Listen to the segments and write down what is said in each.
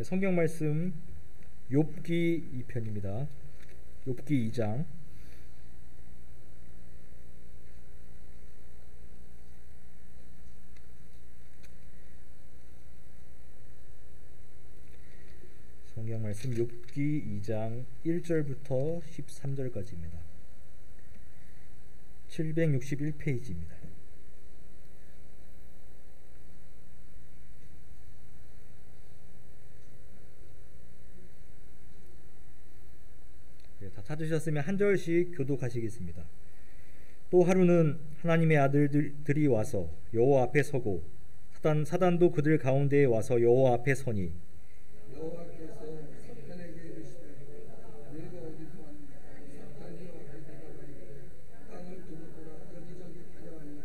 성경 말씀 욥기 2편입니다. 욥기 2장 성경 말씀 욥기 2장 1절부터 13절까지입니다. 761페이지입니다. 다 찾으셨으면 한 절씩 교독하시겠습니다. 또 하루는 하나님의 아들들이 와서 여호와 앞에 서고 사단도 그들 가운데에 와서 여호와 앞에 서니 여호와께서 사탄에게 이르시되 내가 어디서 왔느냐 사탄이여 대답하되 땅을 두루 돌아 여기저기 다녀왔느냐.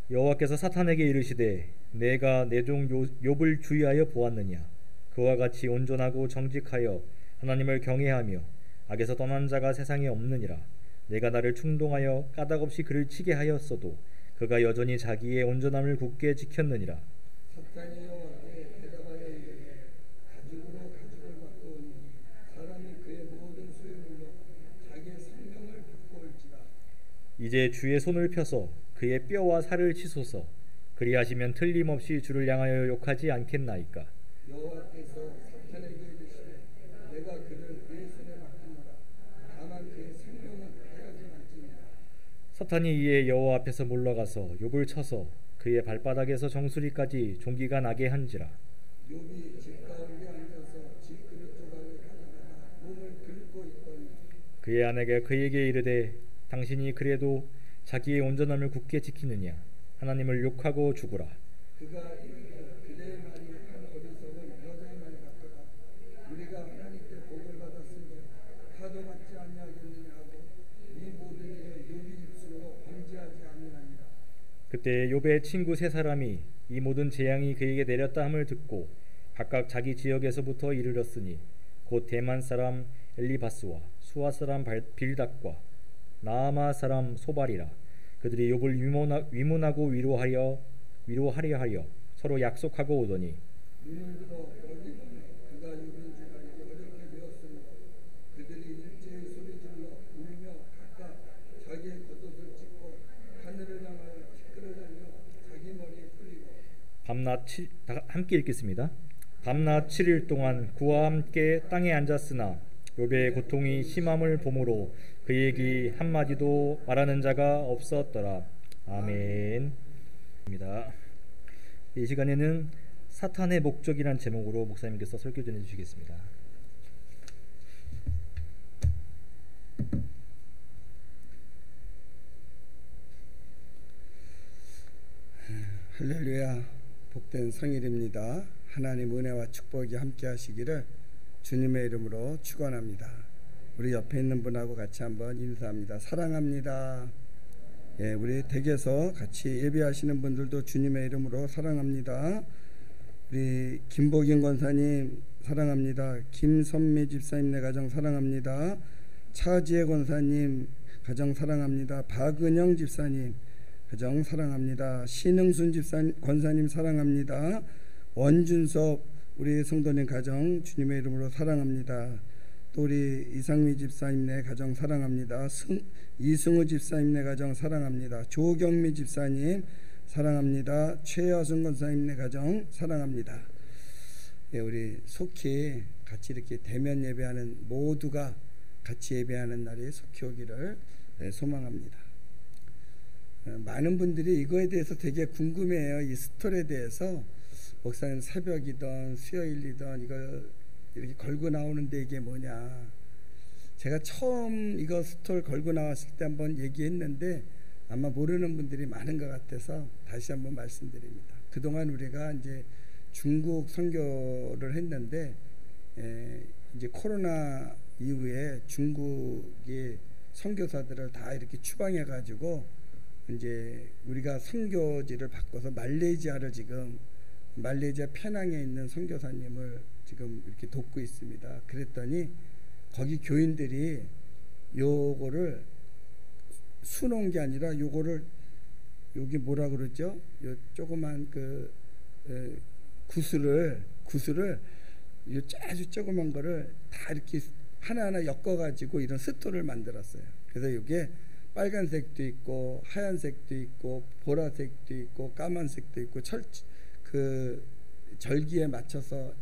여호와께서 사탄에게 이르시되 내가 내 종 욥을 주의하여 보았느냐. 그와 같이 온전하고 정직하여 하나님을 경외하며 악에서 떠난 자가 세상에 없느니라. 내가 나를 충동하여 까닭없이 그를 치게 하였어도 그가 여전히 자기의 온전함을 굳게 지켰느니라. 사탄이 여호와께 대답하여 이르되 가죽으로 가죽을 바꾸오니 사람이 그의 모든 소유물로 자기의 생명을 바꾸올지라. 이제 주의 손을 펴서 그의 뼈와 살을 치소서. 그리하시면 틀림없이 주를 향하여 욕하지 않겠나이까. 여호와께서 사탄에게 이르시되 내가 그를 내 손에 맡기노라. 다만 그의 생명은 해하지 말지니라. 사탄이 이에 여호와 앞에서 물러가서 욥을 쳐서 그의 발바닥에서 정수리까지 종기가 나게 한지라. 욥이 집 가운데 앉아서 집 그릇 조각을 가져다가 몸을 긁고 있더니 그의 아내가 그에게 이르되 당신이 그래도 자기의 온전함을 굳게 지키느냐. 하나님을 욕하고 죽으라. 그가 이르되 그대의 말이 한 어리석은 여자의 말 같도다. 우리가 하나님께 복을 받았은데 화도 받지 아니하겠느냐 하고 이 모든 일을 욥이 입술로 범죄하지 아니하니라. 그때 욥의 친구 세 사람이 이 모든 재앙이 그에게 내렸다 함을 듣고 각각 자기 지역에서부터 이르렀으니 곧 대만 사람 엘리바스와 수아 사람 빌닷과 나아마 사람 소발이라. 그들이 욥을 위문하고 위로하려 하여 서로 약속하고 오더니 눈을 들어 멀리 보매 그가 욥인 줄 알기 어렵게 되었으므로 그들이 일제히 소리질러 울며 각각 자기의 겉옷을 찢고 하늘을 향하여 티끌을 달려 자기 머리에 뿌리고 함께 읽겠습니다. 밤낮 7일 동안 그와 함께 땅에 앉았으나 욥의 고통이 심함을 보므로 그 얘기 한마디도 말하는 자가 없었더라. 아멘. 이 시간에는 사탄의 목적이란 제목으로 목사님께서 설교 전해주시겠습니다. 할렐루야. 복된 성일입니다. 하나님 은혜와 축복이 함께 하시기를 주님의 이름으로 축원합니다. 우리 옆에 있는 분하고 같이 한번 인사합니다. 사랑합니다. 예, 우리 댁에서 같이 예배하시는 분들도 주님의 이름으로 사랑합니다. 우리 김복인 권사님 사랑합니다. 김선미 집사님네 가정 사랑합니다. 차지혜 권사님 가정 사랑합니다. 박은영 집사님 가정 사랑합니다. 신흥순 권사님 사랑합니다. 원준섭 우리 성도님 가정 주님의 이름으로 사랑합니다. 또 우리 이상미 집사님네 가정 사랑합니다. 이승우 집사님네 가정 사랑합니다. 조경미 집사님 사랑합니다. 최여순 권사님네 가정 사랑합니다. 예, 우리 속히 같이 이렇게 대면 예배하는 모두가 같이 예배하는 날이 속히 오기를 소망합니다. 많은 분들이 이거에 대해서 되게 궁금해해요. 이 스톨에 대해서. 목사님 새벽이든 수요일이든 이걸 이렇게 걸고 나오는데 이게 뭐냐. 제가 처음 이거 스톨 걸고 나왔을 때 한번 얘기했는데 아마 모르는 분들이 많은 것 같아서 다시 한번 말씀드립니다. 그동안 우리가 이제 중국 선교를 했는데 이제 코로나 이후에 중국의 선교사들을 다 이렇게 추방해 가지고 이제 우리가 선교지를 바꿔서 말레이시아 페낭에 있는 선교사님을 지금 이렇게 돕고 있습니다. 그랬더니 거기 교인들이 요거를 수놓은 게 아니라 요거를 여기 뭐라 그러죠? 요 조그만 그 구슬을 이 아주 조그만 거를 다 이렇게 하나하나 엮어가지고 이런 스토를 만들었어요. 그래서 이게 빨간색도 있고 하얀색도 있고 보라색도 있고 까만색도 있고 그 절기에 맞춰서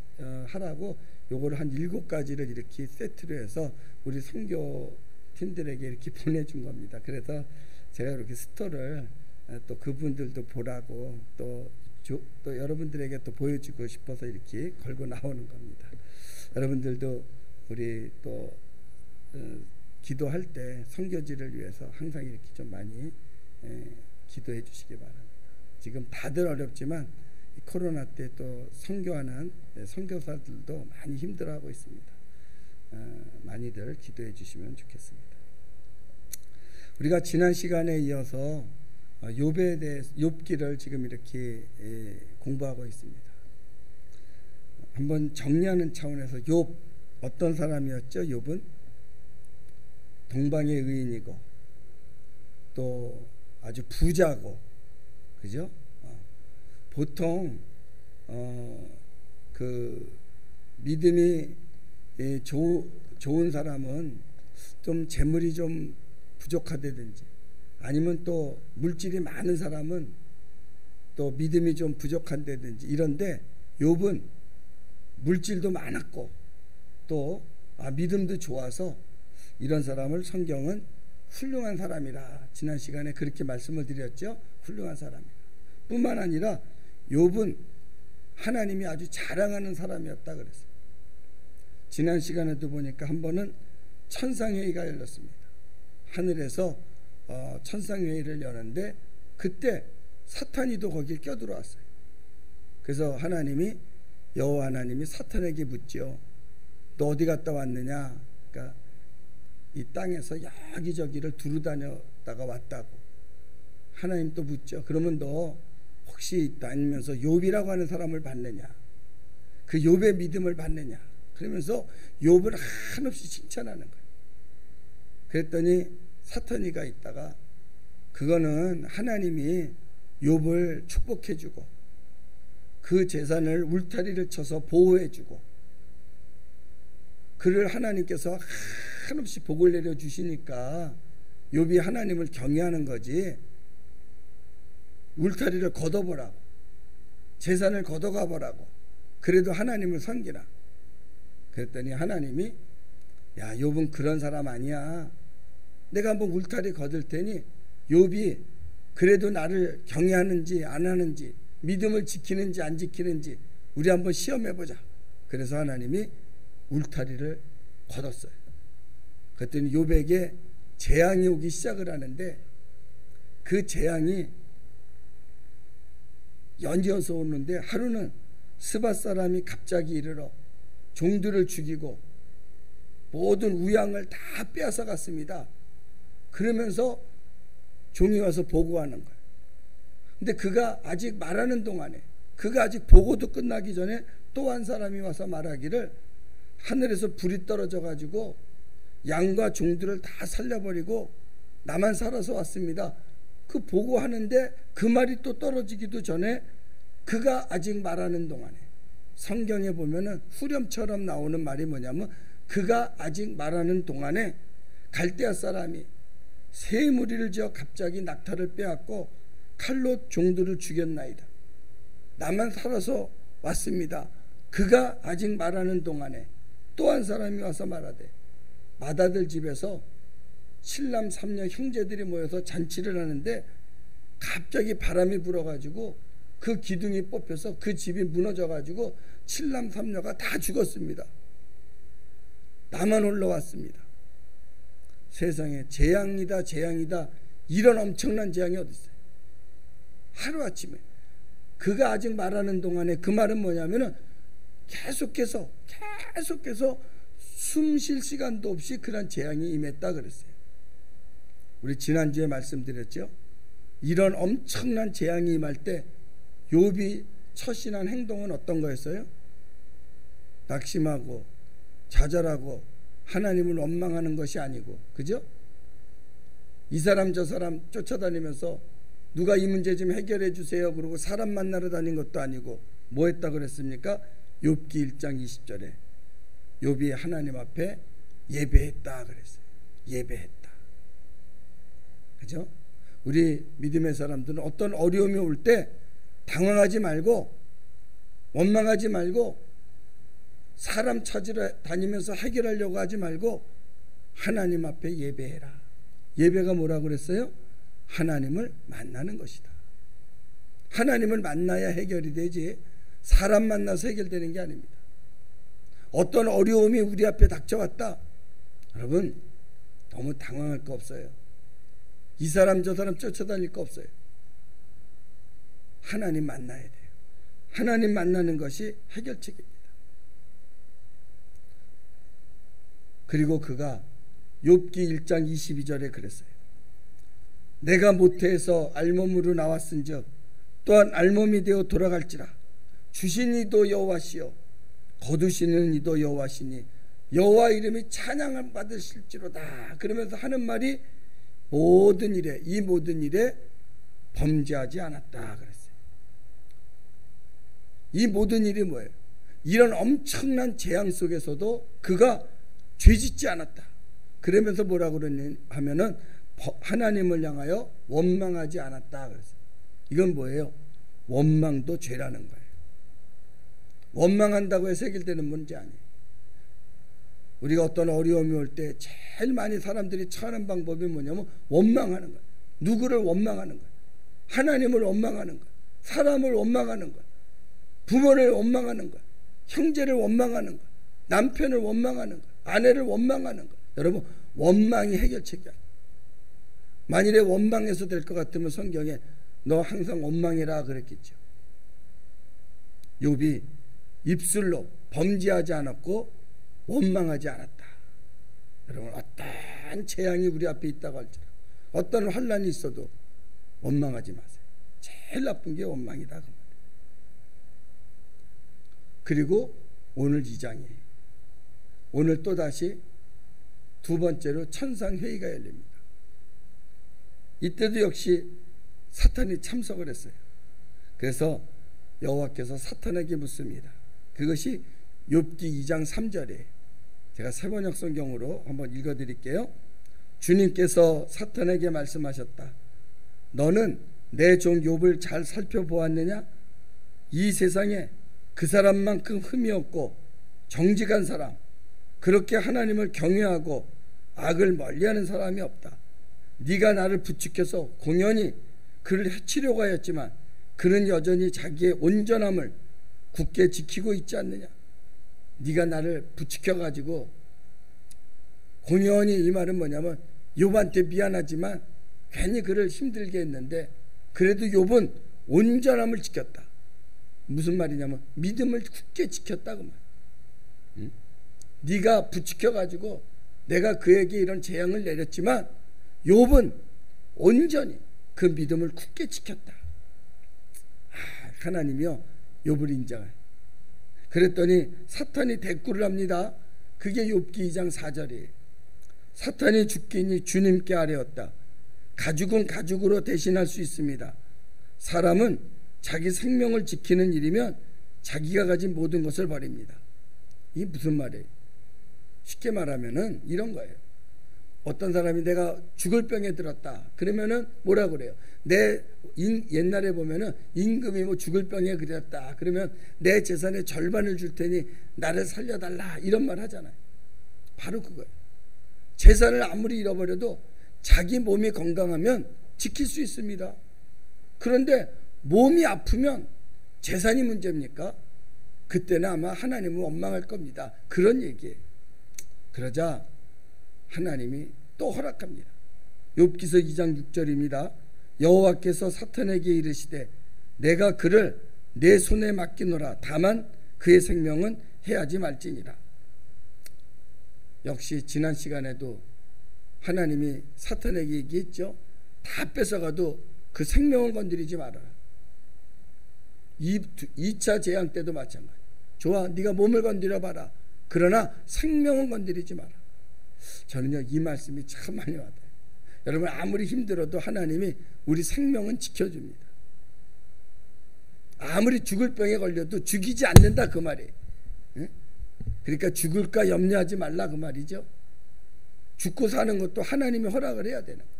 하라고 요거를 한 7가지를 이렇게 세트로 해서 우리 선교 팀들에게 이렇게 보내준 겁니다. 그래서 제가 이렇게 스토를 또 그분들도 보라고 또 여러분들에게 또 보여주고 싶어서 이렇게 걸고 나오는 겁니다. 여러분들도 우리 또 기도할 때 선교지를 위해서 항상 이렇게 좀 많이 기도해 주시기 바랍니다. 지금 다들 어렵지만 코로나 때 또 선교하는 선교사들도 많이 힘들어하고 있습니다. 많이들 기도해 주시면 좋겠습니다. 우리가 지난 시간에 이어서 욥에 대해 욥기를 지금 이렇게 공부하고 있습니다. 한번 정리하는 차원에서 욥 어떤 사람이었죠? 욥은 동방의 의인이고 또 아주 부자고, 그죠? 보통 그 믿음이 좋은 사람은 좀 재물이 좀 부족하다든지 아니면 또 물질이 많은 사람은 또 믿음이 좀 부족한다든지 이런데 욥은 물질도 많았고 또 믿음도 좋아서 이런 사람을 성경은 훌륭한 사람이라 지난 시간에 그렇게 말씀을 드렸죠. 훌륭한 사람이라. 뿐만 아니라 욥은 하나님이 아주 자랑하는 사람이었다 그랬어요. 지난 시간에도 보니까 한 번은 천상회의가 열렸습니다. 하늘에서 천상회의를 여는데 그때 사탄이도 거기에 껴들어왔어요. 그래서 여호와 하나님이 사탄에게 묻죠. 너 어디 갔다 왔느냐? 그러니까 이 땅에서 여기저기를 두루다녔다가 왔다고. 하나님 또 묻죠. 그러면 너 혹시 다니면서 욥이라고 하는 사람을 봤느냐? 그 욥의 믿음을 봤느냐? 그러면서 욥을 한없이 칭찬하는 거예요. 그랬더니 사탄이가 있다가 그거는 하나님이 욥을 축복해주고 그 재산을 울타리를 쳐서 보호해주고 그를 하나님께서 한없이 복을 내려주시니까 욥이 하나님을 경외하는 거지 울타리를 걷어보라고 재산을 걷어가보라고 그래도 하나님을 섬기라. 그랬더니 하나님이 야 욥은 그런 사람 아니야. 내가 한번 울타리 걷을 테니 욥이 그래도 나를 경외하는지 안 하는지 믿음을 지키는지 안 지키는지 우리 한번 시험해보자. 그래서 하나님이 울타리를 걷었어요. 그랬더니 욥에게 재앙이 오기 시작을 하는데 그 재앙이 연이어서 오는데 하루는 스밧 사람이 갑자기 이르러 종들을 죽이고 모든 우양을 다 빼앗아 갔습니다. 그러면서 종이 와서 보고하는 거예요. 근데 그가 아직 말하는 동안에 그가 아직 보고도 끝나기 전에 또 한 사람이 와서 말하기를 하늘에서 불이 떨어져 가지고 양과 종들을 다 살려버리고 나만 살아서 왔습니다. 그 보고하는데 그 말이 또 떨어지기도 전에 그가 아직 말하는 동안에 성경에 보면은 후렴처럼 나오는 말이 뭐냐면 그가 아직 말하는 동안에 갈대아 사람이 새 무리를 지어 갑자기 낙타를 빼앗고 칼로 종들을 죽였나이다. 나만 살아서 왔습니다. 그가 아직 말하는 동안에 또 한 사람이 와서 말하되 맏아들 집에서 7남 3녀 형제들이 모여서 잔치를 하는데 갑자기 바람이 불어가지고 그 기둥이 뽑혀서 그 집이 무너져가지고 7남 3녀가 다 죽었습니다. 나만 올라왔습니다. 세상에 재앙이다 재앙이다 이런 엄청난 재앙이 어디 있어요. 하루아침에 그가 아직 말하는 동안에 그 말은 뭐냐면은 계속해서 숨 쉴 시간도 없이 그런 재앙이 임했다 그랬어요. 우리 지난주에 말씀드렸죠. 이런 엄청난 재앙이 임할 때 욥이 처신한 행동은 어떤 거였어요? 낙심하고 좌절하고 하나님을 원망하는 것이 아니고, 그죠? 이 사람 저 사람 쫓아다니면서 누가 이 문제 좀 해결해 주세요 그러고 사람 만나러 다닌 것도 아니고 뭐 했다 그랬습니까? 욥기 1장 20절에 욥이 하나님 앞에 예배했다 그랬어요. 예배했다. 그죠? 우리 믿음의 사람들은 어떤 어려움이 올 때 당황하지 말고 원망하지 말고 사람 찾으러 다니면서 해결하려고 하지 말고 하나님 앞에 예배해라. 예배가 뭐라고 그랬어요? 하나님을 만나는 것이다. 하나님을 만나야 해결이 되지 사람 만나서 해결되는 게 아닙니다. 어떤 어려움이 우리 앞에 닥쳐왔다. 여러분 너무 당황할 거 없어요. 이 사람 저 사람 쫓아다닐 거 없어요. 하나님 만나야 돼요. 하나님 만나는 것이 해결책입니다. 그리고 그가 욥기 1장 22절에 그랬어요. 내가 모태에서 알몸으로 나왔은즉 또한 알몸이 되어 돌아갈지라. 주신 이도 여호와시요 거두시는 이도 여호와시니 여호와 이름이 찬양을 받으실지로다. 그러면서 하는 말이 모든 일에 이 모든 일에 범죄하지 않았다 그랬어요. 이 모든 일이 뭐예요? 이런 엄청난 재앙 속에서도 그가 죄짓지 않았다. 그러면서 뭐라고 그러냐 하면은 하나님을 향하여 원망하지 않았다 그랬어요. 이건 뭐예요? 원망도 죄라는 거예요. 원망한다고 해서 해결되는 문제 아니에요. 우리가 어떤 어려움이 올 때 제일 많이 사람들이 처하는 방법이 뭐냐면 원망하는 거예요. 누구를 원망하는 거예요. 하나님을 원망하는 거예요. 사람을 원망하는 거예요. 부모를 원망하는 거예요. 형제를 원망하는 거예요. 남편을 원망하는 거예요. 아내를 원망하는 거예요. 여러분 원망이 해결책이 아니에요. 만일에 원망해서 될 것 같으면 성경에 너 항상 원망해라 그랬겠죠. 욥이 입술로 범죄하지 않았고 원망하지 않았다. 여러분 어떤 재앙이 우리 앞에 있다고 할지라 어떤 환난이 있어도 원망하지 마세요. 제일 나쁜 게 원망이다. 그리고 오늘 2장이에요. 오늘 또다시 두 번째로 천상회의가 열립니다. 이때도 역시 사탄이 참석을 했어요. 그래서 여호와께서 사탄에게 묻습니다. 그것이 욥기 2장 3절에 제가 세번역 성경으로 한번 읽어드릴게요. 주님께서 사탄에게 말씀하셨다. 너는 내 종 욥을 잘 살펴보았느냐? 이 세상에 그 사람만큼 흠이 없고 정직한 사람, 그렇게 하나님을 경외하고 악을 멀리하는 사람이 없다. 네가 나를 부추겨서 공연히 그를 해치려고 하였지만 그는 여전히 자기의 온전함을 굳게 지키고 있지 않느냐. 네가 나를 부추겨가지고 공연히, 이 말은 뭐냐면 욥한테 미안하지만 괜히 그를 힘들게 했는데 그래도 욥은 온전함을 지켰다. 무슨 말이냐면 믿음을 굳게 지켰다 그 말. 응? 네가 부추겨가지고 내가 그에게 이런 재앙을 내렸지만 욥은 온전히 그 믿음을 굳게 지켰다. 하나님이요 욥을 인정해. 그랬더니 사탄이 대꾸를 합니다. 그게 욥기 2장 4절이에요. 사탄이 죽기니 주님께 아뢰었다. 가죽은 가죽으로 대신할 수 있습니다. 사람은 자기 생명을 지키는 일이면 자기가 가진 모든 것을 버립니다. 이게 무슨 말이에요? 쉽게 말하면은 이런 거예요. 어떤 사람이 내가 죽을 병에 들었다. 그러면은 뭐라 그래요? 옛날에 보면은 임금이 뭐 죽을 병에 들었다. 그러면 내 재산의 절반을 줄 테니 나를 살려달라. 이런 말 하잖아요. 바로 그거예요. 재산을 아무리 잃어버려도 자기 몸이 건강하면 지킬 수 있습니다. 그런데 몸이 아프면 재산이 문제입니까? 그때는 아마 하나님을 원망할 겁니다. 그런 얘기예요. 그러자 하나님이 또 허락합니다. 욥기서 2장 6절입니다. 여호와께서 사탄에게 이르시되 내가 그를 내 손에 맡기노라. 다만 그의 생명은 해하지 말지니라. 역시 지난 시간에도 하나님이 사탄에게 얘기했죠. 다 뺏어가도 그 생명을 건드리지 말아라. 2차 재앙 때도 마찬가지. 좋아, 네가 몸을 건드려봐라. 그러나 생명을 건드리지 마라. 저는요 이 말씀이 참 많이 와닿아요. 여러분 아무리 힘들어도 하나님이 우리 생명은 지켜줍니다. 아무리 죽을 병에 걸려도 죽이지 않는다 그 말이에요. 예? 그러니까 죽을까 염려하지 말라 그 말이죠. 죽고 사는 것도 하나님이 허락을 해야 되는 거예요.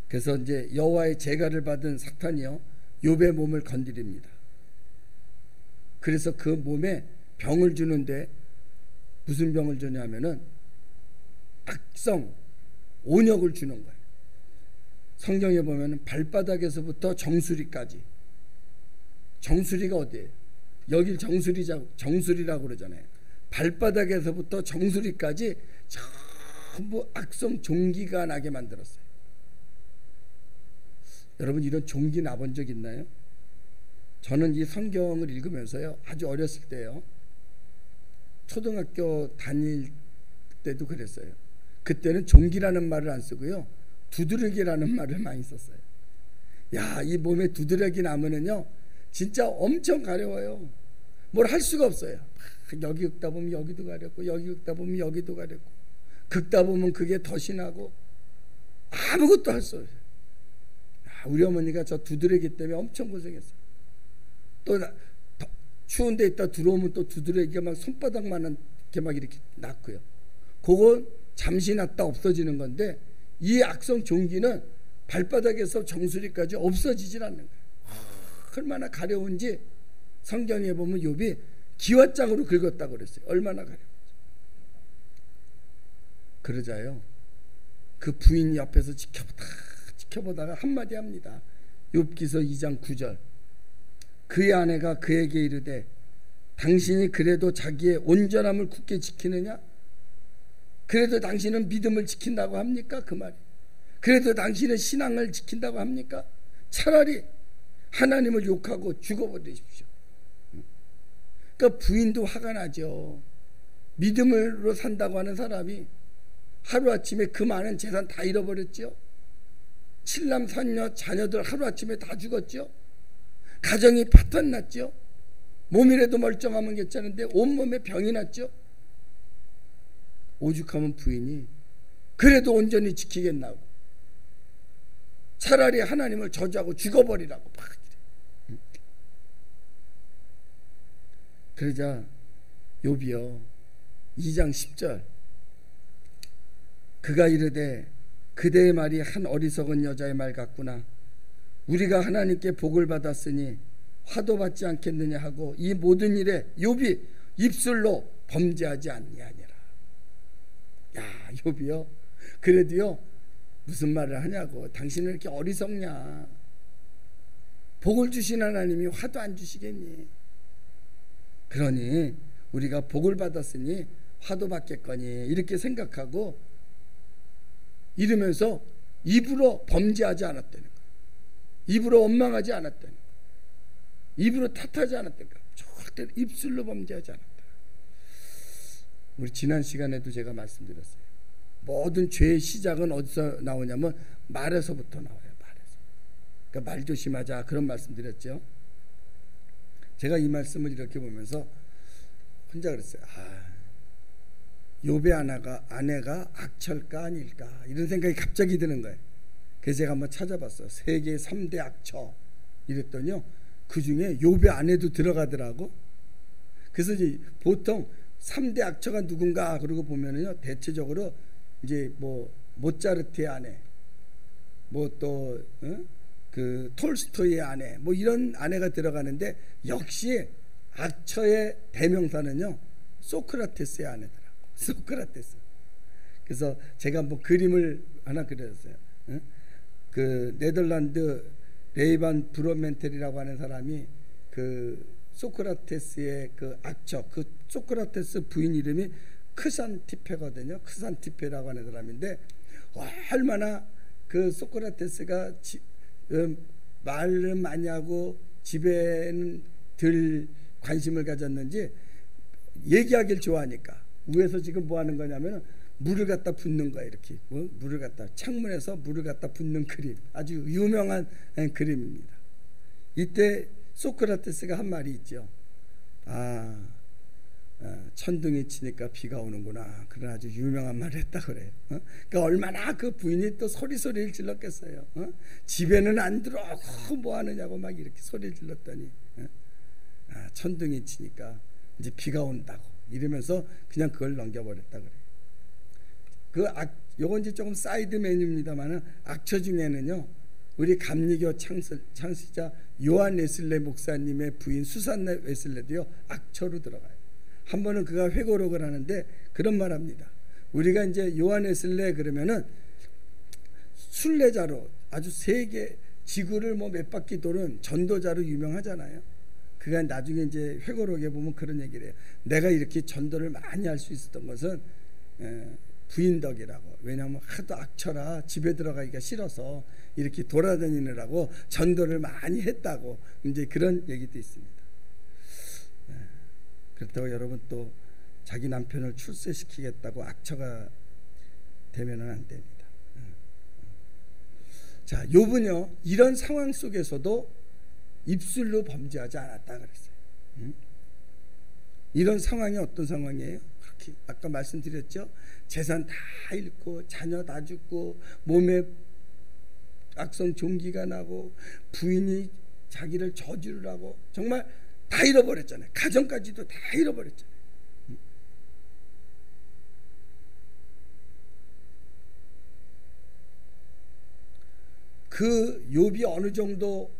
그래서 이제 여호와의 제가를 받은 사탄이요 욥의 몸을 건드립니다. 그래서 그 몸에 병을 주는데 무슨 병을 주냐면은 악성 온역을 주는 거예요. 성경에 보면은 발바닥에서부터 정수리까지. 정수리가 어디예요? 여길 정수리라고 그러잖아요. 발바닥에서부터 정수리까지 전부 악성 종기가 나게 만들었어요. 여러분 이런 종기 나본 적 있나요? 저는 이 성경을 읽으면서요 아주 어렸을 때요 초등학교 다닐 때도 그랬어요. 그때는 종기라는 말을 안 쓰고요 두드러기라는 말을 많이 썼어요. 야, 이 몸에 두드러기 나면은요 진짜 엄청 가려워요. 뭘 할 수가 없어요. 여기 긁다 보면 여기도 가렵고 여기 긁다 보면 여기도 가렵고 긁다 보면 그게 더 심하고 아무것도 할 수 없어요. 우리 어머니가 저 두드러기 때문에 엄청 고생했어요. 또 추운 데 있다 들어오면 또 두드러기가 막 손바닥만한 게 막 이렇게 났고요. 그건 잠시 났다 없어지는 건데 이 악성 종기는 발바닥에서 정수리까지 없어지질 않는 거예요. 얼마나 가려운지 성경에 보면 욥이 기왓장으로 긁었다고 그랬어요. 얼마나 가려운지. 그러자요 그 부인 옆에서 지켜보다가 한마디 합니다. 욥기서 2장 9절. 그의 아내가 그에게 이르되 당신이 그래도 자기의 온전함을 굳게 지키느냐? 그래도 당신은 믿음을 지킨다고 합니까? 그 말이. 그래도 당신은 신앙을 지킨다고 합니까? 차라리 하나님을 욕하고 죽어버리십시오. 그러니까 부인도 화가 나죠. 믿음으로 산다고 하는 사람이 하루아침에 그 많은 재산 다 잃어버렸죠. 7남 3녀 자녀들 하루아침에 다 죽었죠. 가정이 파탄났죠. 몸이라도 멀쩡하면 괜찮은데 온몸에 병이 났죠. 오죽하면 부인이 그래도 온전히 지키겠나고 차라리 하나님을 저주하고 죽어버리라고 막 이래. 그러자 욥이요 2장 10절 그가 이르되 그대의 말이 한 어리석은 여자의 말 같구나. 우리가 하나님께 복을 받았으니 화도 받지 않겠느냐 하고 이 모든 일에 욥이 입술로 범죄하지 아니하니라. 야, 욥이요 그래도요 무슨 말을 하냐고. 당신은 이렇게 어리석냐. 복을 주신 하나님이 화도 안 주시겠니. 그러니 우리가 복을 받았으니 화도 받겠거니 이렇게 생각하고 이러면서 입으로 범죄하지 않았다는 거예요. 입으로 원망하지 않았다는 거예요. 입으로 탓하지 않았다는 거예요. 절대 입술로 범죄하지 않았다. 우리 지난 시간에도 제가 말씀드렸어요. 모든 죄의 시작은 어디서 나오냐면 말에서부터 나와요. 말에서. 그러니까 말 조심하자 그런 말씀드렸죠. 제가 이 말씀을 이렇게 보면서 혼자 그랬어요. 욥의 아내가 악처일까 아닐까 이런 생각이 갑자기 드는 거예요. 그래서 제가 한번 찾아봤어요. 세계 3대 악처 이랬더니요 그 중에 욥의 아내도 들어가더라고. 그래서 이제 보통 3대 악처가 누군가 그러고 보면은요 대체적으로 이제 뭐 모차르트의 아내 뭐 또 그 톨스토이의 아내 뭐 이런 아내가 들어가는데 역시 악처의 대명사는요 소크라테스의 아내더라고. 소크라테스. 그래서 제가 한번 그림을 하나 그렸어요. 그 네덜란드 레이반 브로멘텔이라고 하는 사람이 그 소크라테스의 그 악처 그 소크라테스 부인 이름이 크산티페거든요. 크산티페라고 하는 사람인데 얼마나 그 소크라테스가 말을 많이 하고 집에는 덜 관심을 가졌는지 얘기하길 좋아하니까 위에서 지금 뭐 하는 거냐면 물을 갖다 붓는 거야. 이렇게 물을 갖다 창문에서 물을 갖다 붓는 그림 아주 유명한 그림입니다. 이때 소크라테스가 한 말이 있죠. 천둥이 치니까 비가 오는구나. 그런 아주 유명한 말을 했다 그래요. 그러니까 얼마나 그 부인이 또 소리를 질렀겠어요. 집에는 안 들어오고 뭐 하느냐고 막 이렇게 소리를 질렀더니 천둥이 치니까 이제 비가 온다고 이러면서 그냥 그걸 넘겨버렸다 그래요. 요건 이제 조금 사이드 메뉴입니다만은 악처 중에는요, 우리 감리교 창시자 요한 웨슬레 목사님의 부인 수산나 웨슬레도요 악처로 들어가요. 한 번은 그가 회고록을 하는데 그런 말합니다. 우리가 이제 요한 웨슬레 그러면은 순례자로 아주 세계 지구를 뭐 몇 바퀴 도는 전도자로 유명하잖아요. 그가 나중에 이제 회고록에 보면 그런 얘기를 해요. 내가 이렇게 전도를 많이 할 수 있었던 것은 부인 덕이라고. 왜냐하면 하도 악처라 집에 들어가기가 싫어서 이렇게 돌아다니느라고 전도를 많이 했다고 이제 그런 얘기도 있습니다. 그렇다고 여러분 또 자기 남편을 출세시키겠다고 악처가 되면은 안 됩니다. 자, 욥은요 이런 상황 속에서도 입술로 범죄하지 않았다 그랬어요. 이런 상황이 어떤 상황이에요? 그렇게 아까 말씀드렸죠. 재산 다 잃고 자녀 다 죽고 몸에 악성 종기가 나고 부인이 자기를 저주를 하고 정말 다 잃어버렸잖아요. 가정까지도 다 잃어버렸잖아요. 그 욥이 어느 정도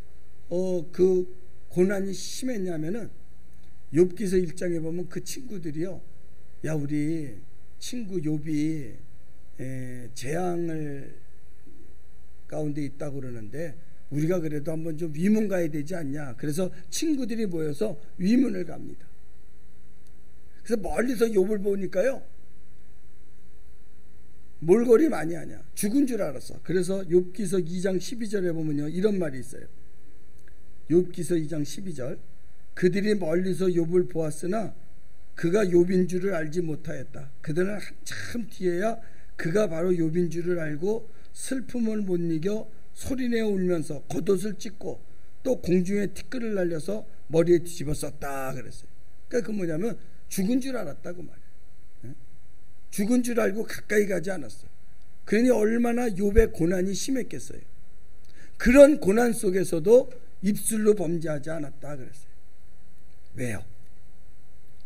그 고난이 심했냐면은 욥기서 1장에 보면 그 친구들이요, 야 우리 친구 욥이 재앙을 가운데 있다고 그러는데 우리가 그래도 한번 좀 위문 가야 되지 않냐. 그래서 친구들이 모여서 위문을 갑니다. 그래서 멀리서 욥을 보니까요 몰골이 많이 하냐, 죽은 줄 알았어. 그래서 욥기서 2장 12절에 보면요 이런 말이 있어요. 욥기서 2장 12절, 그들이 멀리서 욥을 보았으나 그가 욥인 줄을 알지 못하였다. 그들은 한참 뒤에야 그가 바로 욥인 줄을 알고 슬픔을 못 이겨 소리내어 울면서 겉옷을 찢고 또 공중에 티끌을 날려서 머리에 뒤집어 썼다 그랬어요. 그러니까 그 뭐냐면 죽은 줄 알았다 그 말이에요. 죽은 줄 알고 가까이 가지 않았어요. 그러니 얼마나 욥의 고난이 심했겠어요. 그런 고난 속에서도 입술로 범죄하지 않았다 그랬어요. 왜요?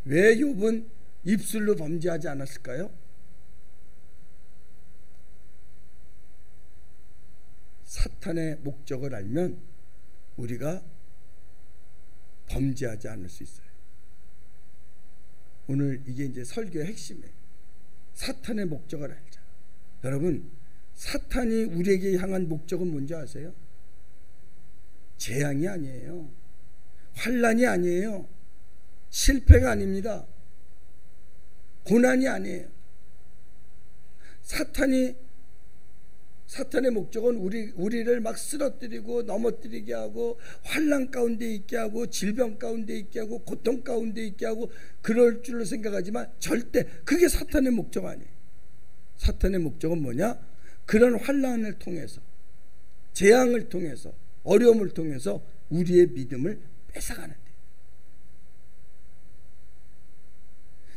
왜 욥은 입술로 범죄하지 않았을까요? 사탄의 목적을 알면 우리가 범죄하지 않을 수 있어요. 오늘 이게 이제 설교의 핵심이에요. 사탄의 목적을 알자. 여러분, 사탄이 우리에게 향한 목적은 뭔지 아세요? 재앙이 아니에요. 환난이 아니에요. 실패가 아닙니다. 고난이 아니에요. 사탄의 목적은 우리를 막 쓰러뜨리고 넘어뜨리게 하고 환난 가운데 있게 하고 질병 가운데 있게 하고 고통 가운데 있게 하고 그럴 줄로 생각하지만 절대 그게 사탄의 목적 아니에요. 사탄의 목적은 뭐냐? 그런 환난을 통해서, 재앙을 통해서, 어려움을 통해서 우리의 믿음을 뺏어가는 데,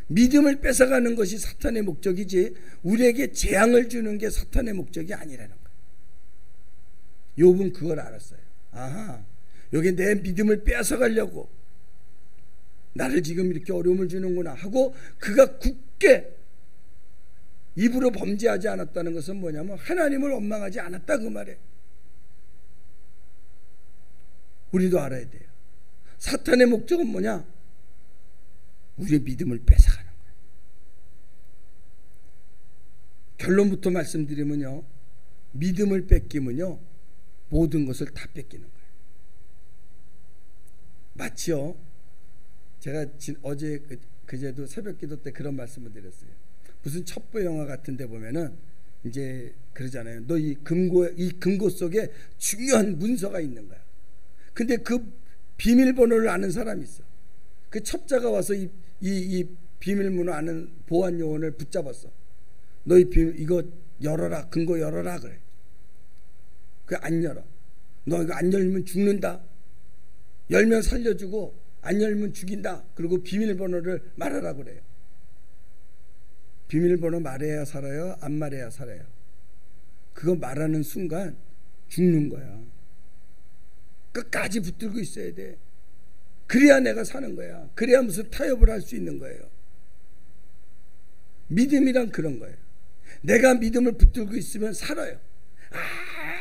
믿음을 뺏어가는 것이 사탄의 목적이지 우리에게 재앙을 주는 게 사탄의 목적이 아니라는 거예요. 욥은 그걸 알았어요. 아하, 여기 내 믿음을 뺏어가려고 나를 지금 이렇게 어려움을 주는구나 하고 그가 굳게 입으로 범죄하지 않았다는 것은 뭐냐면 하나님을 원망하지 않았다 그 말이에요. 우리도 알아야 돼요. 사탄의 목적은 뭐냐? 우리의 믿음을 뺏어가는 거예요. 결론부터 말씀드리면요, 믿음을 뺏기면요 모든 것을 다 뺏기는 거예요. 마치요, 제가 어제 그제도 새벽기도 때 그런 말씀을 드렸어요. 무슨 첩보 영화 같은 데 보면은 이제 그러잖아요. 너 이 금고 속에 중요한 문서가 있는 거야. 근데 그 비밀번호를 아는 사람이 있어. 그 첩자가 와서 이 비밀번호 아는 보안 요원을 붙잡았어. 너 이거 열어라, 금고 열어라 그래. 그 안 열어. 너 이거 안 열면 죽는다. 열면 살려주고 안 열면 죽인다. 그리고 비밀번호를 말하라 그래요. 비밀번호 말해야 살아요? 안 말해야 살아요? 그거 말하는 순간 죽는 거야. 끝까지 붙들고 있어야 돼. 그래야 내가 사는 거야. 그래야 무슨 타협을 할 수 있는 거예요. 믿음이란 그런 거예요. 내가 믿음을 붙들고 있으면 살아요.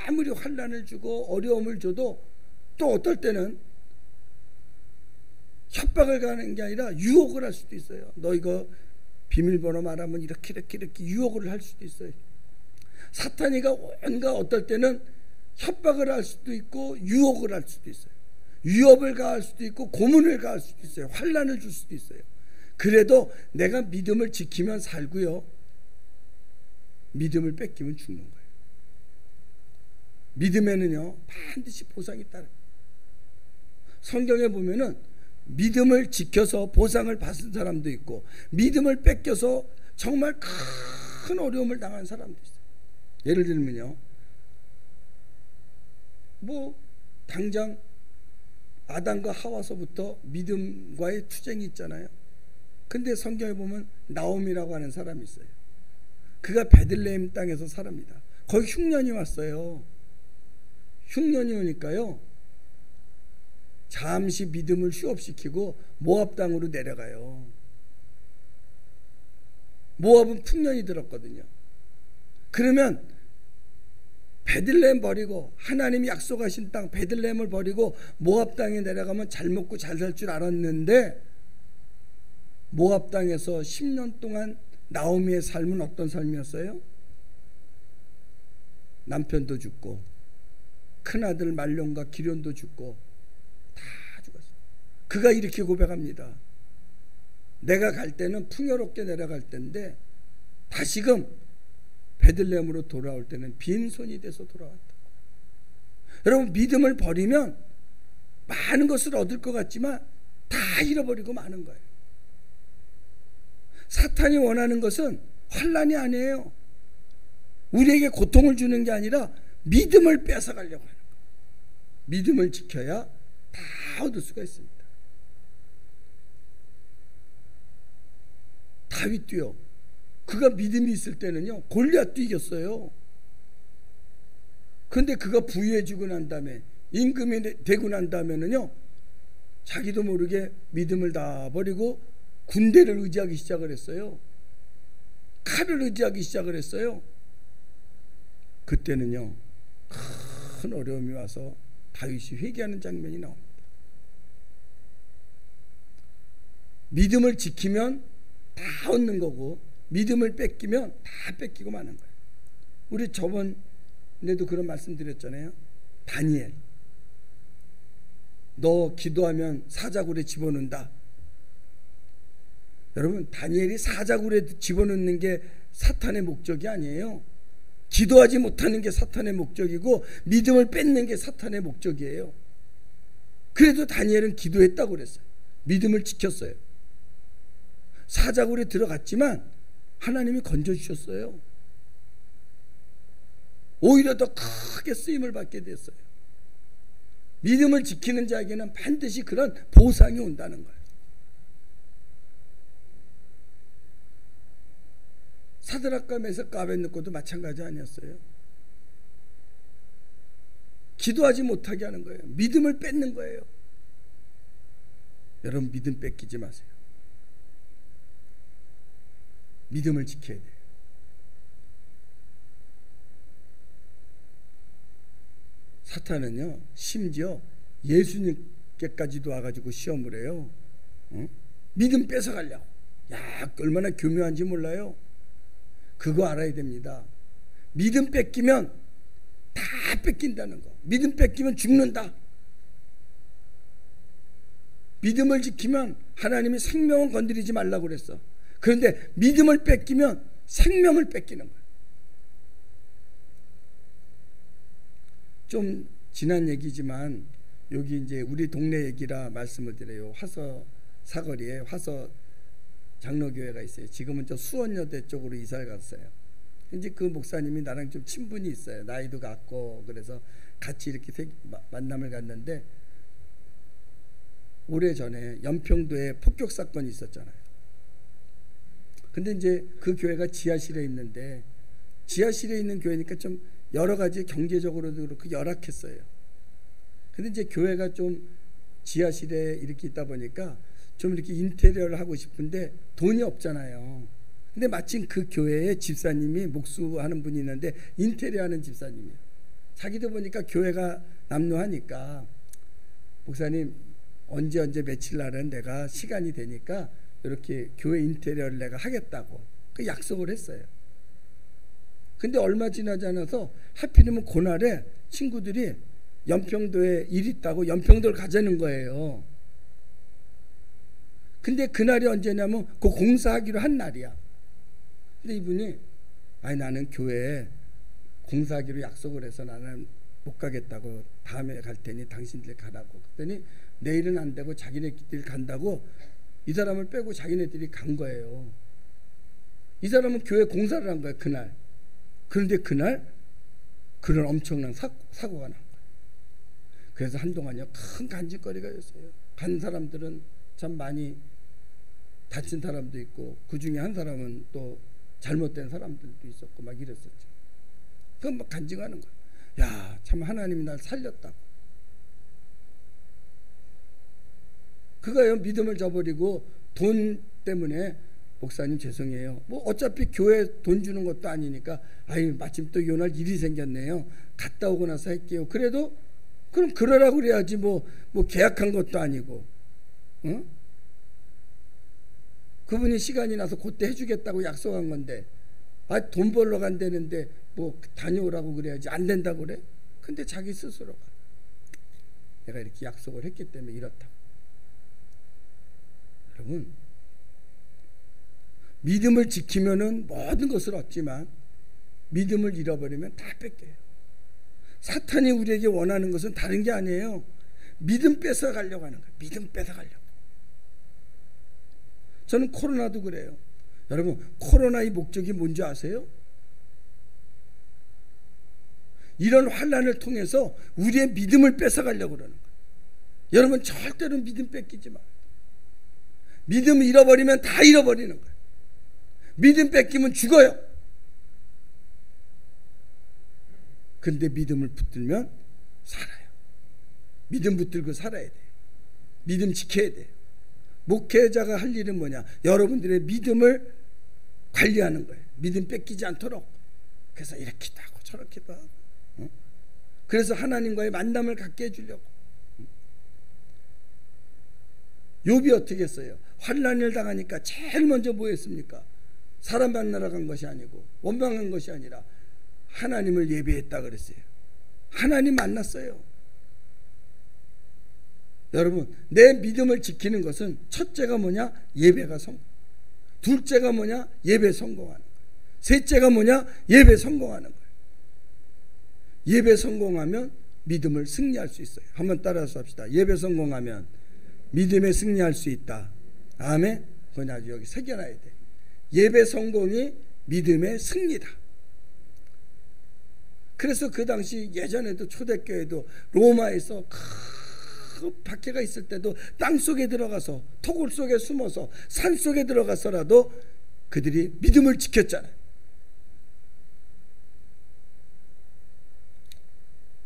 아무리 환난을 주고 어려움을 줘도 또 어떨 때는 협박을 가는 게 아니라 유혹을 할 수도 있어요. 너 이거 비밀번호 말하면 이렇게 유혹을 할 수도 있어요. 사탄이가 온갖 어떨 때는 협박을 할 수도 있고 유혹을 할 수도 있어요. 위협을 가할 수도 있고 고문을 가할 수도 있어요. 환난을 줄 수도 있어요. 그래도 내가 믿음을 지키면 살고요, 믿음을 뺏기면 죽는 거예요. 믿음에는요 반드시 보상이 따라요. 성경에 보면은 믿음을 지켜서 보상을 받은 사람도 있고 믿음을 뺏겨서 정말 큰 어려움을 당한 사람도 있어요. 예를 들면요, 뭐 당장 아담과 하와서부터 믿음과의 투쟁이 있잖아요. 근데 성경에 보면 나옴이라고 하는 사람이 있어요. 그가 베들레헴 땅에서 살합니다. 거기 흉년이 왔어요. 흉년이 오니까요 잠시 믿음을 휴업시키고 모압 땅으로 내려가요. 모압은 풍년이 들었거든요. 그러면 베들레헴 버리고 하나님이 약속하신 땅 베들레헴을 버리고 모압 땅에 내려가면 잘 먹고 잘 살 줄 알았는데 모압 땅에서 10년 동안 나오미의 삶은 어떤 삶이었어요? 남편도 죽고 큰아들 말론과 기련도 죽고 다 죽었어요. 그가 이렇게 고백합니다. 내가 갈 때는 풍요롭게 내려갈 때인데 다시금 베들레헴으로 돌아올 때는 빈손이 돼서 돌아왔다. 여러분, 믿음을 버리면 많은 것을 얻을 것 같지만 다 잃어버리고 마는 거예요. 사탄이 원하는 것은 환난이 아니에요. 우리에게 고통을 주는 게 아니라 믿음을 뺏어가려고 하는 거예요. 믿음을 지켜야 다 얻을 수가 있습니다. 다윗도요, 그가 믿음이 있을 때는요 골리앗도 이겼어요. 그런데 그가 부유해지고 난 다음에 임금이 되고 난 다음에는요 자기도 모르게 믿음을 다 버리고 군대를 의지하기 시작을 했어요. 칼을 의지하기 시작을 했어요. 그때는요 큰 어려움이 와서 다윗이 회개하는 장면이 나옵니다. 믿음을 지키면 다 얻는 거고 믿음을 뺏기면 다 뺏기고 마는 거예요. 우리 저번에도 그런 말씀 드렸잖아요. 다니엘, 너 기도하면 사자굴에 집어넣는다. 여러분, 다니엘이 사자굴에 집어넣는 게 사탄의 목적이 아니에요. 기도하지 못하는 게 사탄의 목적이고 믿음을 뺏는 게 사탄의 목적이에요. 그래도 다니엘은 기도했다고 그랬어요. 믿음을 지켰어요. 사자굴에 들어갔지만 하나님이 건져주셨어요. 오히려 더 크게 쓰임을 받게 됐어요. 믿음을 지키는 자에게는 반드시 그런 보상이 온다는 거예요. 사드락과 메삭과 아벳느고도 마찬가지 아니었어요. 기도하지 못하게 하는 거예요. 믿음을 뺏는 거예요. 여러분, 믿음 뺏기지 마세요. 믿음을 지켜야 돼요. 사탄은요 심지어 예수님께까지도 와가지고 시험을 해요. 믿음 뺏어가려고. 야, 얼마나 교묘한지 몰라요. 그거 알아야 됩니다. 믿음 뺏기면 다 뺏긴다는 거. 믿음 뺏기면 죽는다. 믿음을 지키면 하나님이 생명은 건드리지 말라고 그랬어. 그런데 믿음을 뺏기면 생명을 뺏기는 거예요. 좀 지난 얘기지만 여기 이제 우리 동네 얘기라 말씀을 드려요. 화서 사거리에 화서 장로교회가 있어요. 지금은 저 수원여대 쪽으로 이사를 갔어요. 이제 그 목사님이 나랑 좀 친분이 있어요. 나이도 같고 그래서 같이 이렇게 만남을 갔는데 오래전에 연평도에 폭격 사건이 있었잖아요. 근데 이제 그 교회가 지하실에 있는데 지하실에 있는 교회니까 좀 여러 가지 경제적으로도 그렇고 열악했어요. 근데 이제 교회가 좀 지하실에 이렇게 있다 보니까 좀 이렇게 인테리어를 하고 싶은데 돈이 없잖아요. 근데 마침 그 교회에 집사님이 목수하는 분이 있는데 인테리어 하는 집사님이에요. 자기도 보니까 교회가 남루하니까 목사님 언제 며칠 날은 내가 시간이 되니까 이렇게 교회 인테리어를 내가 하겠다고 그 약속을 했어요. 근데 얼마 지나지 않아서 하필이면 그날에 친구들이 연평도에 일 있다고 연평도를 가자는 거예요. 근데 그날이 언제냐면 그 공사하기로 한 날이야. 근데 이분이 아니 나는 교회에 공사하기로 약속을 해서 나는 못 가겠다고 다음에 갈 테니 당신들 가라고. 그랬더니 내일은 안 되고 자기네들이 간다고 이 사람을 빼고 자기네들이 간 거예요. 이 사람은 교회 공사를 한 거예요 그날. 그런데 그날 그런 엄청난 사고가 난 거예요. 그래서 한동안요 큰 간직거리가 있어요. 간 사람들은 참 많이 다친 사람도 있고 그 중에 한 사람은 또 잘못된 사람들도 있었고 막 이랬었죠. 그건 막 간증하는 거예요. 야, 참 하나님이 날 살렸다고. 그거요 믿음을 저버리고 돈 때문에 목사님 죄송해요. 뭐 어차피 교회 돈 주는 것도 아니니까 아유 마침 또 요날 일이 생겼네요. 갔다 오고 나서 할게요. 그래도 그럼 그러라고 그래야지 뭐 계약한 것도 아니고 응? 그분이 시간이 나서 그때 해주겠다고 약속한 건데 아 돈 벌러 간다는데 뭐 다녀오라고 그래야지 안 된다고 그래? 근데 자기 스스로가 내가 이렇게 약속을 했기 때문에 이렇다. 여러분 믿음을 지키면은 모든 것을 얻지만 믿음을 잃어버리면 다 뺏겨요. 사탄이 우리에게 원하는 것은 다른 게 아니에요. 믿음 뺏어가려고 하는 거예요. 믿음 뺏어가려고. 저는 코로나도 그래요. 여러분 코로나의 목적이 뭔지 아세요? 이런 환난을 통해서 우리의 믿음을 뺏어가려고 그러는 거예요. 여러분 절대로 믿음 뺏기지 마요. 믿음 잃어버리면 다 잃어버리는 거예요. 믿음 뺏기면 죽어요. 근데 믿음을 붙들면 살아요. 믿음 붙들고 살아야 돼요. 믿음 지켜야 돼요. 목회자가 할 일은 뭐냐? 여러분들의 믿음을 관리하는 거예요. 믿음 뺏기지 않도록. 그래서 이렇게도 하고 저렇게도 하고. 그래서 하나님과의 만남을 갖게 해주려고. 욥이 어떻게 했어요? 환난을 당하니까 제일 먼저 뭐 했습니까? 사람 만나러 간 것이 아니고 원망한 것이 아니라 하나님을 예배했다 그랬어요. 하나님 만났어요. 여러분 내 믿음을 지키는 것은 첫째가 뭐냐? 예배가 둘째가 뭐냐? 예배 성공하는 거예요. 셋째가 뭐냐? 예배 성공하는 거예요. 예배 성공하면 믿음을 승리할 수 있어요. 한번 따라서 합시다. 예배 성공하면 믿음에 승리할 수 있다. 아멘. 그건 아주 여기 새겨놔야 돼. 예배 성공이 믿음의 승리다. 그래서 그 당시 예전에도 초대교회도 로마에서 큰 박해가 있을 때도 땅속에 들어가서 토굴 속에 숨어서 산 속에 들어가서라도 그들이 믿음을 지켰잖아요.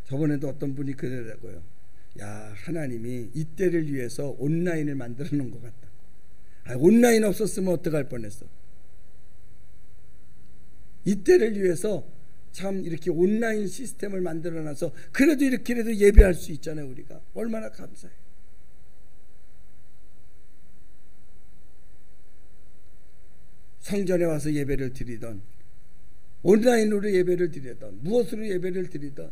저번에도 어떤 분이 그러더라고요. 야, 하나님이 이때를 위해서 온라인을 만들어 놓은 것 같다. 아, 온라인 없었으면 어떡할 뻔했어. 이때를 위해서 참 이렇게 온라인 시스템을 만들어 놔서 그래도 이렇게라도 예배할 수 있잖아요. 우리가 얼마나 감사해요. 성전에 와서 예배를 드리던 온라인으로 예배를 드리던 무엇으로 예배를 드리던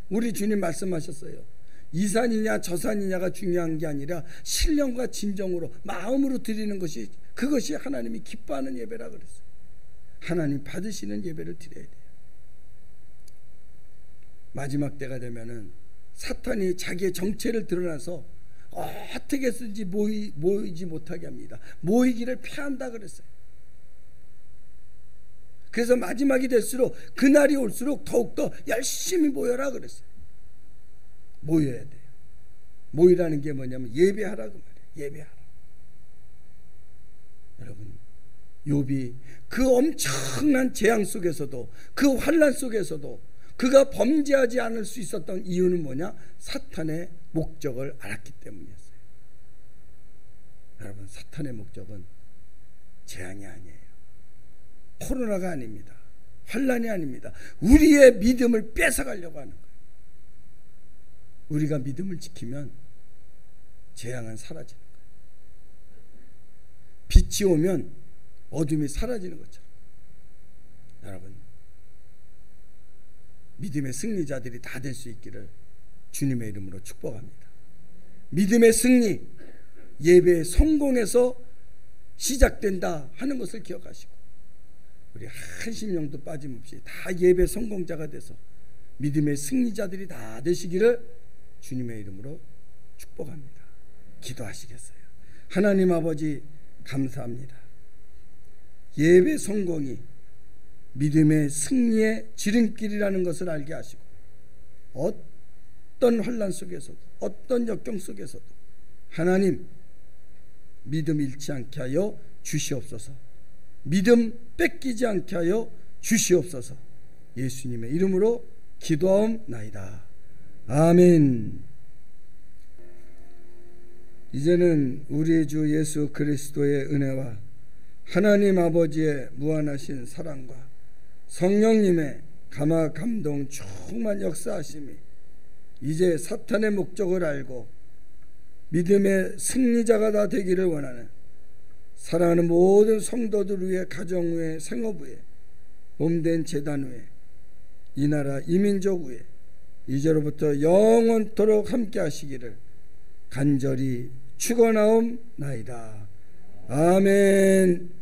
우리 주님 말씀하셨어요. 이 산이냐 저 산이냐가 중요한 게 아니라 신령과 진정으로 마음으로 드리는 것이 그것이 하나님이 기뻐하는 예배라 그랬어요. 하나님 받으시는 예배를 드려야 돼요. 마지막 때가 되면은 사탄이 자기의 정체를 드러나서 어떻게 해서든지 모이지 못하게 합니다. 모이기를 피한다 그랬어요. 그래서 마지막이 될수록 그날이 올수록 더욱더 열심히 모여라 그랬어요. 모여야 돼요. 모이라는 게 뭐냐면 예배하라 그 말이에요. 예배하라. 여러분 욥이 그 엄청난 재앙 속에서도 그 환난 속에서도 그가 범죄하지 않을 수 있었던 이유는 뭐냐? 사탄의 목적을 알았기 때문이었어요. 여러분, 사탄의 목적은 재앙이 아니에요. 코로나가 아닙니다. 환난이 아닙니다. 우리의 믿음을 뺏어가려고 하는 거예요. 우리가 믿음을 지키면 재앙은 사라지는 거예요. 빛이 오면 어둠이 사라지는 것처럼. 여러분, 믿음의 승리자들이 다 될 수 있기를 주님의 이름으로 축복합니다. 믿음의 승리, 예배의 성공에서 시작된다 하는 것을 기억하시고, 우리 한 심령도 빠짐없이 다 예배 성공자가 돼서 믿음의 승리자들이 다 되시기를 주님의 이름으로 축복합니다. 기도하시겠어요? 하나님 아버지, 감사합니다. 예배 성공이 믿음의 승리의 지름길이라는 것을 알게 하시고, 어떤 환난 속에서도, 어떤 역경 속에서도 하나님 믿음 잃지 않게 하여 주시옵소서. 믿음 뺏기지 않게 하여 주시옵소서. 예수님의 이름으로 기도하옵나이다. 아멘. 이제는 우리 주 예수 그리스도의 은혜와 하나님 아버지의 무한하신 사랑과 성령님의 감화 감동 충만 역사하심이 이제 사탄의 목적을 알고 믿음의 승리자가 다 되기를 원하는 사랑하는 모든 성도들 위해, 가정 위해, 생업 위해, 몸된 재단 위해, 이 나라 이민족 위해 이제로부터 영원토록 함께 하시기를 간절히 축원하옵나이다. 아멘.